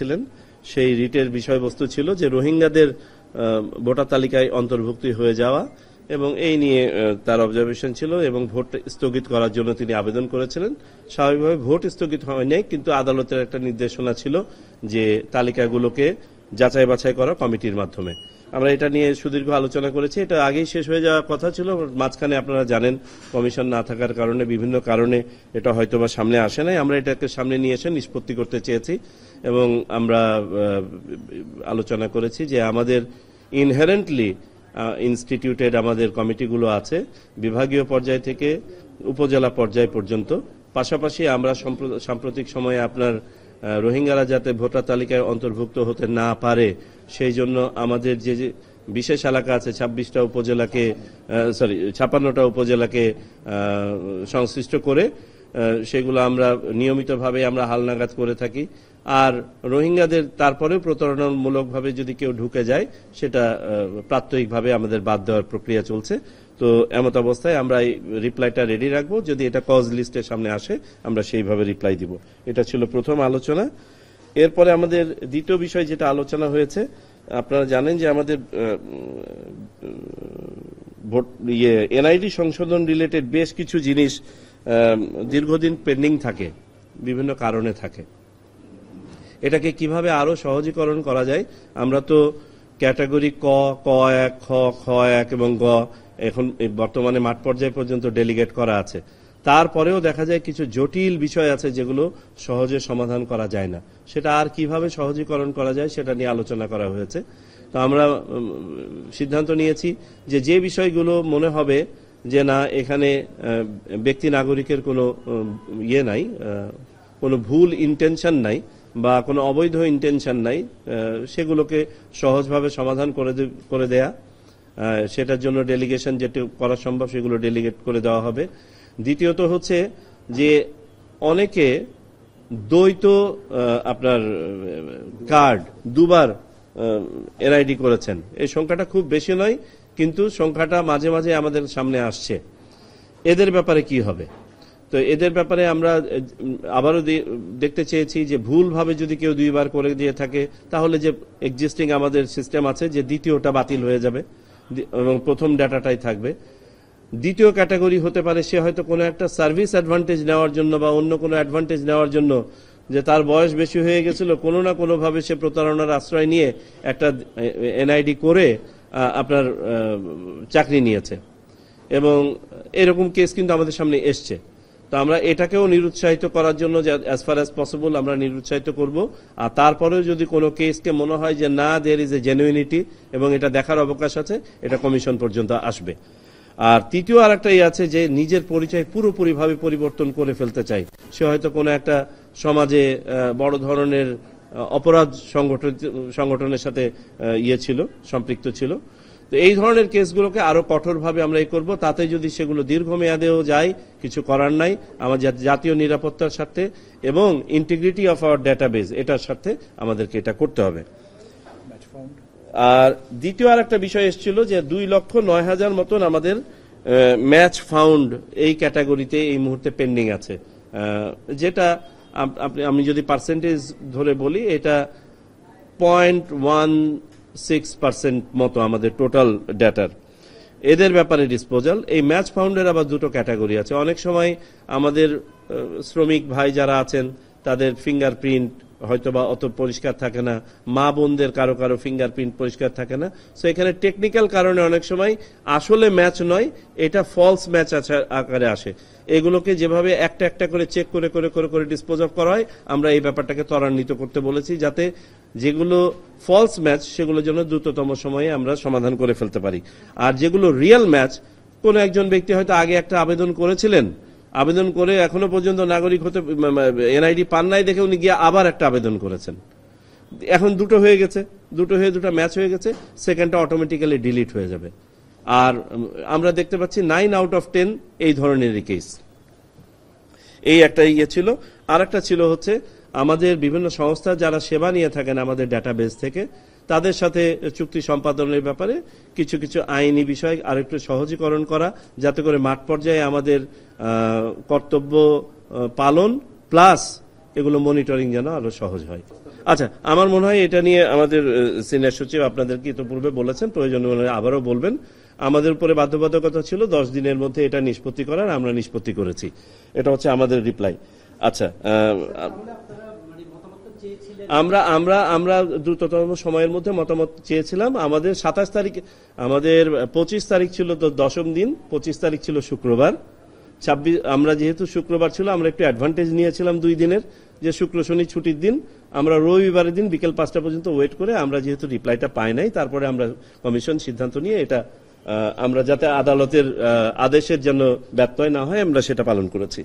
ছিলেন সেই রিটের বিষয়বস্তু ছিল যে রোহিঙ্গাদের ভোটার তালিকায় অন্তর্ভুক্তি হয়ে যাওয়া এবং এই নিয়ে তার অবজারভেশন ছিল এবং ভোট স্থগিত করার জন্য তিনি আবেদন করেছিলেন। স্বাভাবিকভাবে ভোট স্থগিত হয়নি, কিন্তু আদালতের একটা নির্দেশনা ছিল যে তালিকাগুলোকে যাচাই বাছাই করা কমিটির মাধ্যমে। আমরা এটা নিয়ে সুদীর্ঘ আলোচনা করেছি। এটা আগেই শেষ হয়ে যাওয়ার কথা ছিল, মাঝখানে আপনারা জানেন কমিশন না থাকার কারণে বিভিন্ন কারণে এটা হয়তোবা সামনে আসে নাই। আমরা এটাকে সামনে নিয়ে এসে নিষ্পত্তি করতে চেয়েছি এবং আমরা আলোচনা করেছি যে আমাদের ইনহেরেন্টলি ইনস্টিটিউটেড আমাদের কমিটিগুলো আছে বিভাগীয় পর্যায় থেকে উপজেলা পর্যায় পর্যন্ত। পাশাপাশি আমরা সাম্প্রতিক সময়ে আপনার রোহিঙ্গারা যাতে ভোটার তালিকায় অন্তর্ভুক্ত হতে না পারে সেই জন্য আমাদের যে বিশেষ এলাকা আছে 56টা উপজেলাকে 56টা উপজেলাকে সংশ্লিষ্ট করে সেগুলো আমরা নিয়মিতভাবে আমরা হালনাগাদ করে থাকি। আর রোহিঙ্গাদের তারপরেও প্রতারণামূলকভাবে যদি কেউ ঢুকে যায় সেটা প্রাত্যহিকভাবে আমাদের বাদ দেওয়ার প্রক্রিয়া চলছে। তো এমত অবস্থায় আমরা এই রিপ্লাইটা রেডি রাখবো, যদি এটা কজ লিস্টের সামনে আসে আমরা সেইভাবে রিপ্লাই দিব। এটা ছিল প্রথম আলোচনা। এরপরে আমাদের দ্বিতীয় বিষয় যেটা আলোচনা হয়েছে, আপনারা জানেন যে আমাদের এনআইডি সংশোধন রিলেটেড বেশ কিছু জিনিস দীর্ঘদিন পেন্ডিং থাকে, বিভিন্ন কারণে থাকে। এটাকে কিভাবে আরো সহজীকরণ করা যায়, আমরা তো ক্যাটাগরি ক1, খ1 এবং গ এখন বর্তমানে মাঠ পর্যায় পর্যন্ত ডেলিগেট করা আছে। তারপরেও দেখা যায় কিছু জটিল বিষয় আছে যেগুলো সহজে সমাধান করা যায় না। সেটা আর কিভাবে সহজীকরণ করা যায় সেটা নিয়ে আলোচনা করা হয়েছে। তো আমরা সিদ্ধান্ত নিয়েছি যে যে বিষয়গুলো মনে হবে যে না এখানে ব্যক্তি নাগরিকের কোনো নাই, কোনো ভুল ইন্টেনশন নাই বা কোনো অবৈধ ইন্টেনশন নাই, সেগুলোকে সহজভাবে সমাধান করে দেয়া, সেটার জন্য ডেলিগেশন যেটা করা সম্ভব সেগুলো ডেলিগেট করে দেওয়া হবে। দ্বিতীয়ত হচ্ছে যে অনেকে দ্বৈত আপনার কার্ড দুবার এনআইডি করেছেন। এই সংখ্যাটা খুব বেশি নয়, কিন্তু সংখ্যাটা মাঝে মাঝে আমাদের সামনে আসছে। এদের ব্যাপারে কি হবে? তো এদের ব্যাপারে আমরা আবারও দেখতে চেয়েছি যে ভুলভাবে যদি কেউ দুইবার করে দিয়ে থাকে তাহলে যে এক্সিস্টিং আমাদের সিস্টেম আছে যে দ্বিতীয়টা বাতিল হয়ে যাবে এবং প্রথম ডাটাটাই থাকবে। দ্বিতীয় ক্যাটাগরি হতে পারে সে হয়তো কোনো একটা সার্ভিস অ্যাডভান্টেজ নেওয়ার জন্য বা অন্য কোনো অ্যাডভান্টেজ নেওয়ার জন্য, যে তার বয়স বেশি হয়ে গেছিল, কোনো না কোনোভাবে সে প্রতারণার আশ্রয় নিয়ে একটা এনআইডি করে আপনার চাকরি নিয়েছে এবং এরকম কেস কিন্তু আমাদের সামনে এসছে। তো আমরা এটাকেও নিরুৎসাহিত করার জন্য অ্যাজ ফার অ্যাজ পসিবল আমরা নিরুৎসাহিত করব। আর তারপরেও যদি কোনো কেসকে মনে হয় যে না দেয়ার ইজ এ জেনুইনিটি এবং এটা দেখার অবকাশ আছে, এটা কমিশন পর্যন্ত আসবে। আর তৃতীয় আর একটা আছে যে নিজের পরিচয় পুরোপুরিভাবে পরিবর্তন করে ফেলতে চাই। সে হয়তো কোনো একটা সমাজে বড় ধরনের অপরাধ সংগঠনের সাথে সম্পৃক্ত ছিল। তো এই ধরনের কেসগুলোকে আরো কঠোরভাবে আমরা করব। তাতে যদি সেগুলো দীর্ঘমেয়াদেও যায় কিছু করার নাই, আমার জাতীয় নিরাপত্তার স্বার্থে এবং ইন্টিগ্রিটি অফ আওয়ার ডেটাবেজ এটার স্বার্থে আমাদেরকে এটা করতে হবে। আর দ্বিতীয় আর একটা বিষয় এসেছিল যে 2,09,000 মতন আমাদের ম্যাচ ফাউন্ড এই ক্যাটাগরিতে এই মুহূর্তে পেন্ডিং আছে, যেটা আমি যদি পার্সেন্টেজ ধরে বলি এটা 0.16% মতো আমাদের টোটাল ডেটার। এদের ব্যাপারে ডিসপোজাল। এই ম্যাচ ফাউন্ডের আবার দুটো ক্যাটাগরি আছে। অনেক সময় আমাদের শ্রমিক ভাই যারা আছেন তাদের ফিঙ্গারপ্রিন্ট হয়তোবা অত পরিষ্কার থাকে না, মা বোনদের কারো কারো ফিঙ্গারপ্রিন্ট পরিষ্কার থাকে না। সো এখানে টেকনিক্যাল কারণে অনেক সময় আসলে ম্যাচ নয়, এটা ফলস ম্যাচ আকারে আসে। এগুলোকে যেভাবে একটা একটা করে চেক করে করে করে করে ডিসপোজ অফ করা হয়, আমরা এই ব্যাপারটাকে ত্বরান্বিত করতে বলেছি যাতে যেগুলো ফলস ম্যাচ সেগুলোর জন্য দ্রুততম সময়ে আমরা সমাধান করে ফেলতে পারি। আর যেগুলো রিয়েল ম্যাচ, কোন একজন ব্যক্তি হয়তো আগে একটা আবেদন করেছিলেন, আবেদন করে এখনো পর্যন্ত নাগরিক হতে এনআইডি পান নাই দেখে উনি গিয়ে আবার একটা আবেদন করেছেন, এখন দুটো হয়ে গেছে, দুটো ম্যাচ হয়ে গেছে, সেকেন্ডটা অটোমেটিক্যালি ডিলিট হয়ে যাবে। আর আমরা দেখতে পাচ্ছি 9 out of 10 এই ধরনেরই কেস। এই একটা ছিল। আর একটা ছিল হচ্ছে আমাদের বিভিন্ন সংস্থা যারা সেবা নিয়ে থাকেন আমাদের ডাটাবেস থেকে, তাদের সাথে চুক্তি সম্পাদনের ব্যাপারে কিছু কিছু আইনি বিষয় আরেকটু সহজীকরণ করা, যাতে করে মাঠ পর্যায়ে আমাদের কর্তব্য পালন প্লাস এগুলো মনিটরিং যেন আরো সহজ হয়। আচ্ছা, আমার মনে হয় এটা নিয়ে আমাদের সিনিয়র সচিব আপনাদেরকে ইতিপূর্বে বলেছেন, প্রয়োজন হলে আবারও বলবেন। আমাদের উপরে বাধ্যবাধকতা ছিল 10 দিনের মধ্যে এটা নিষ্পত্তি করার, আমরা নিষ্পত্তি করেছি। এটা হচ্ছে আমাদের রিপ্লাই। আচ্ছা, আমরা আমরা আমরা দ্রুততম সময়ের মধ্যে মতামত চেয়েছিলাম। আমাদের 27 তারিখ, আমাদের 25 তারিখ ছিল তো দশম দিন, 25 তারিখ ছিল শুক্রবার। 26 আমরা যেহেতু শুক্রবার ছিল, আমরা একটু অ্যাডভান্টেজ নিয়েছিলাম 2 দিনের, যে শুক্র শনি ছুটির দিন, আমরা রবিবারের দিন বিকেল 5টা পর্যন্ত ওয়েট করে, আমরা যেহেতু রিপ্লাইটা পাই নাই, তারপরে আমরা কমিশন সিদ্ধান্ত নিয়ে এটা আমরা যাতে আদালতের আদেশের জন্য ব্যত্যয় না হয় আমরা সেটা পালন করেছি।